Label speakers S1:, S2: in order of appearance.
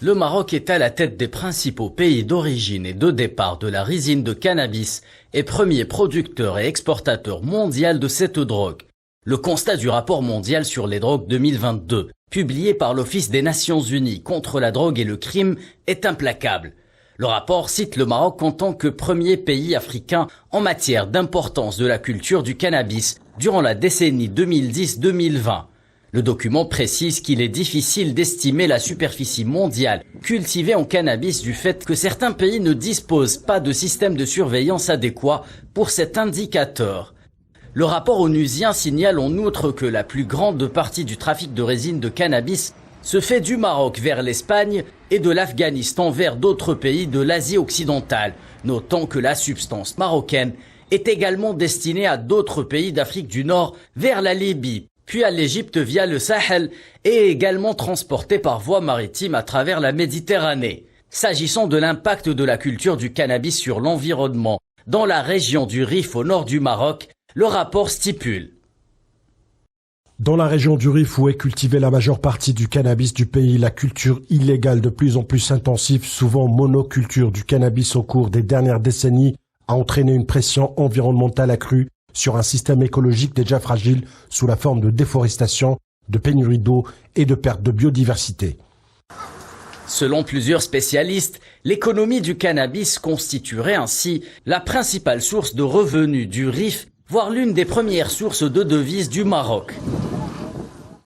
S1: Le Maroc est à la tête des principaux pays d'origine et de départ de la résine de cannabis et premier producteur et exportateur mondial de cette drogue. Le constat du rapport mondial sur les drogues 2022, publié par l'Office des Nations Unies contre la drogue et le crime, est implacable. Le rapport cite le Maroc en tant que premier pays africain en matière d'importance de la culture du cannabis durant la décennie 2010-2020. Le document précise qu'il est difficile d'estimer la superficie mondiale cultivée en cannabis du fait que certains pays ne disposent pas de système de surveillance adéquat pour cet indicateur. Le rapport onusien signale en outre que la plus grande partie du trafic de résine de cannabis se fait du Maroc vers l'Espagne et de l'Afghanistan vers d'autres pays de l'Asie occidentale, notant que la substance marocaine est également destinée à d'autres pays d'Afrique du Nord vers la Libye, puis à l'Égypte via le Sahel et également transportée par voie maritime à travers la Méditerranée. S'agissant de l'impact de la culture du cannabis sur l'environnement dans la région du Rif au nord du Maroc, le rapport stipule.
S2: Dans la région du Rif où est cultivée la majeure partie du cannabis du pays, la culture illégale de plus en plus intensive, souvent monoculture du cannabis au cours des dernières décennies, a entraîné une pression environnementale accrue sur un système écologique déjà fragile sous la forme de déforestation, de pénurie d'eau et de perte de biodiversité.
S1: Selon plusieurs spécialistes, l'économie du cannabis constituerait ainsi la principale source de revenus du Rif, voire l'une des premières sources de devises du Maroc.